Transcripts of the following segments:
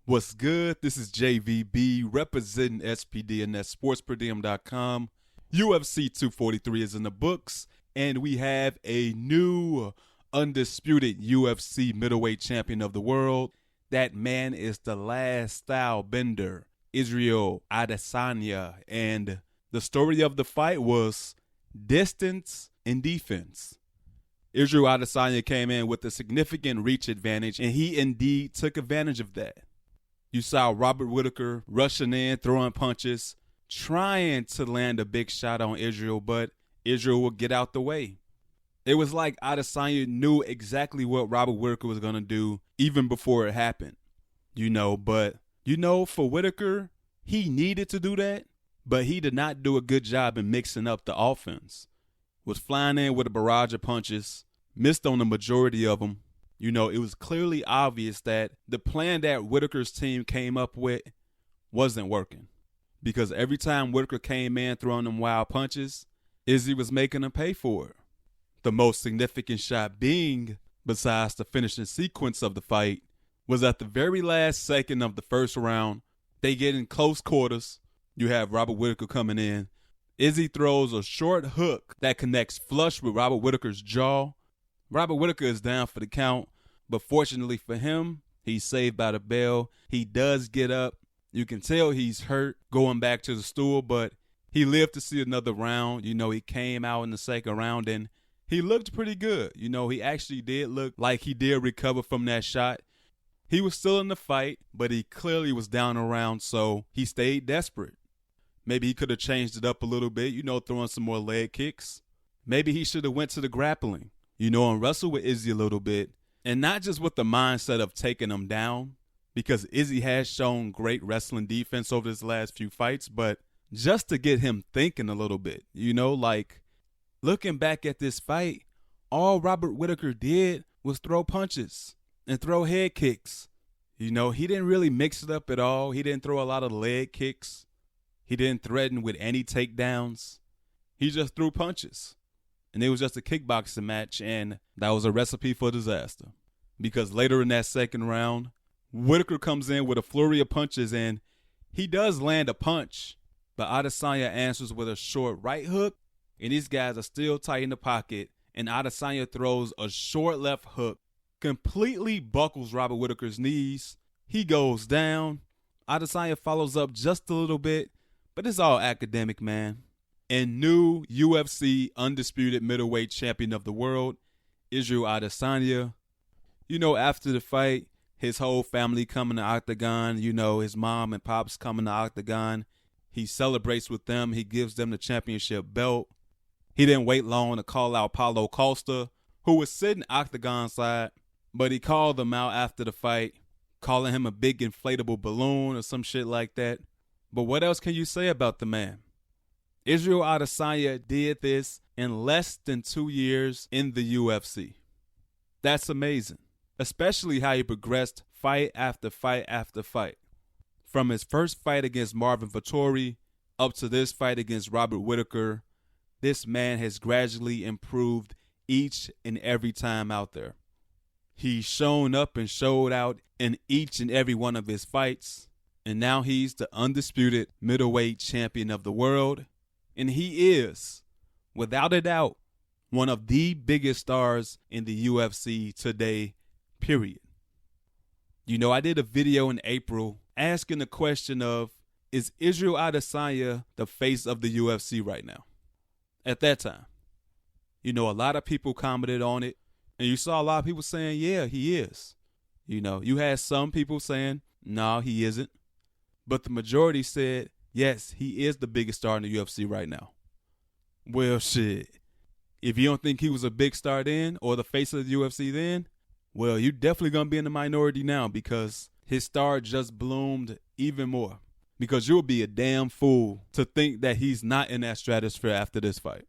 What's good? This is JVB representing SPD and that's sportsperdim.com. UFC 243 is in the books, and we have a new undisputed UFC middleweight champion of the world. That man is the last style bender, Israel Adesanya, and the story of the fight was distance and defense. Israel Adesanya came in with a significant reach advantage, and he indeed took advantage of that. You saw Robert Whittaker rushing in, throwing punches, trying to land a big shot on Israel, but Israel would get out the way. It was like Adesanya knew exactly what Robert Whittaker was going to do even before it happened. But for Whittaker, he needed to do that, but he did not do a good job in mixing up the offense. Was flying in with a barrage of punches, missed on the majority of them. It was clearly obvious that the plan that Whittaker's team came up with wasn't working. Because every time Whittaker came in throwing them wild punches, Izzy was making him pay for it. The most significant shot being, besides the finishing sequence of the fight, was at the very last second of the first round. They get in close quarters. You have Robert Whittaker coming in. Izzy throws a short hook that connects flush with Robert Whittaker's jaw. Robert Whittaker is down for the count, but fortunately for him, he's saved by the bell. He does get up. You can tell he's hurt going back to the stool, but he lived to see another round. He came out in the second round, and he looked pretty good. He actually did look like he did recover from that shot. He was still in the fight, but he clearly was down a round, so he stayed desperate. Maybe he could have changed it up a little bit, throwing some more leg kicks. Maybe he should have went to the grappling, and wrestled with Izzy a little bit. And not just with the mindset of taking him down, because Izzy has shown great wrestling defense over his last few fights, but just to get him thinking a little bit, looking back at this fight, all Robert Whittaker did was throw punches and throw head kicks. He didn't really mix it up at all. He didn't throw a lot of leg kicks. He didn't threaten with any takedowns. He just threw punches. And it was just a kickboxing match, and that was a recipe for disaster. Because later in that second round, Whittaker comes in with a flurry of punches, and he does land a punch, but Adesanya answers with a short right hook, and these guys are still tight in the pocket, and Adesanya throws a short left hook, completely buckles Robert Whittaker's knees. He goes down. Adesanya follows up just a little bit, but it's all academic, man. And new UFC undisputed middleweight champion of the world, Israel Adesanya. After the fight, his whole family come in the octagon. His mom and pops come in the octagon. He celebrates with them. He gives them the championship belt. He didn't wait long to call out Paulo Costa, who was sitting octagon side, but he called him out after the fight, calling him a big inflatable balloon or some shit like that. But what else can you say about the man? Israel Adesanya did this in less than 2 years in the UFC. That's amazing, especially how he progressed fight after fight after fight. From his first fight against Marvin Vettori up to this fight against Robert Whittaker, this man has gradually improved each and every time out there. He's shown up and showed out in each and every one of his fights, and now he's the undisputed middleweight champion of the world. And he is, without a doubt, one of the biggest stars in the UFC today, period. I did a video in April asking the question of, is Israel Adesanya the face of the UFC right now? At that time. A lot of people commented on it, and you saw a lot of people saying, yeah, he is. You had some people saying, no, he isn't. But the majority said, yes, he is the biggest star in the UFC right now. Well, shit. If you don't think he was a big star then or the face of the UFC then, well, you're definitely going to be in the minority now because his star just bloomed even more. Because you'll be a damn fool to think that he's not in that stratosphere after this fight.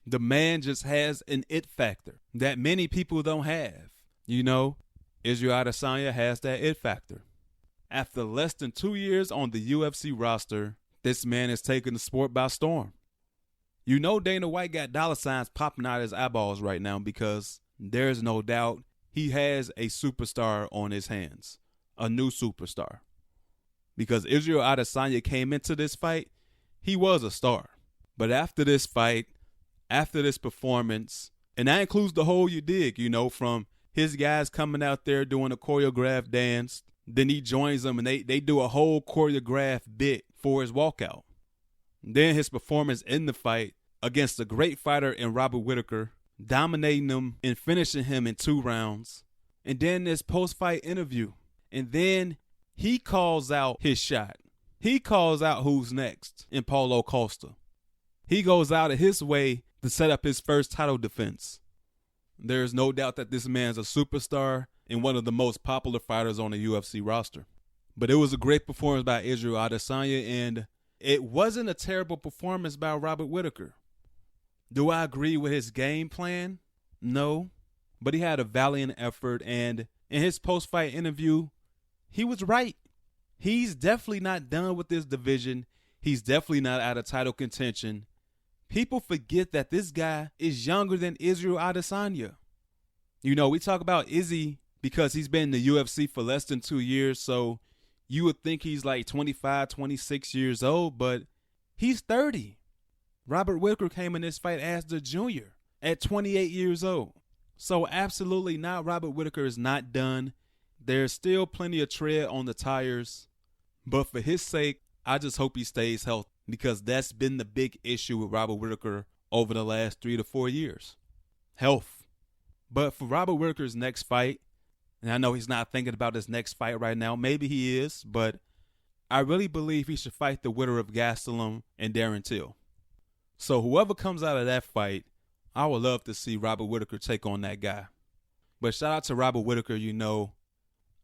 The man just has an it factor that many people don't have. Israel Adesanya has that it factor. After less than 2 years on the UFC roster, this man is taking the sport by storm. Dana White got dollar signs popping out of his eyeballs right now because there's no doubt he has a superstar on his hands. a new superstar. Because Israel Adesanya came into this fight, he was a star. But after this fight, after this performance, and that includes the whole you dig, from his guys coming out there doing a choreographed dance, then he joins them and they do a whole choreographed bit for his walkout. Then his performance in the fight against a great fighter in Robert Whittaker, dominating him and finishing him in 2 rounds. And then this post-fight interview. And then he calls out his shot. He calls out who's next in Paulo Costa. He goes out of his way to set up his first title defense. There's no doubt that this man's a superstar and one of the most popular fighters on the UFC roster. But it was a great performance by Israel Adesanya, and it wasn't a terrible performance by Robert Whittaker. Do I agree with his game plan? No. But he had a valiant effort, and in his post-fight interview, he was right. He's definitely not done with this division. He's definitely not out of title contention. People forget that this guy is younger than Israel Adesanya. We talk about Izzy because he's been in the UFC for less than 2 years, so you would think he's like 25, 26 years old, but he's 30. Robert Whittaker came in this fight as the junior at 28 years old. So absolutely not, Robert Whittaker is not done. There's still plenty of tread on the tires, but for his sake, I just hope he stays healthy, because that's been the big issue with Robert Whittaker over the last 3 to 4 years. Health. But for Robert Whittaker's next fight, and I know he's not thinking about his next fight right now, maybe he is, but I really believe he should fight the winner of Gastelum and Darren Till. So whoever comes out of that fight, I would love to see Robert Whittaker take on that guy. But shout out to Robert Whittaker,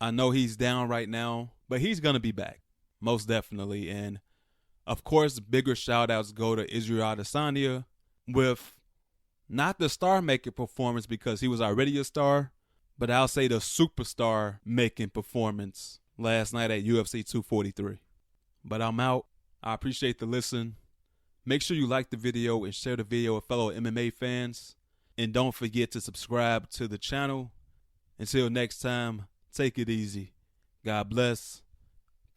I know he's down right now, but he's going to be back, most definitely. And of course, bigger shout outs go to Israel Adesanya with not the star-making performance, because he was already a star, but I'll say the superstar-making performance last night at UFC 243. But I'm out. I appreciate the listen. Make sure you like the video and share the video with fellow MMA fans. And don't forget to subscribe to the channel. Until next time, take it easy. God bless.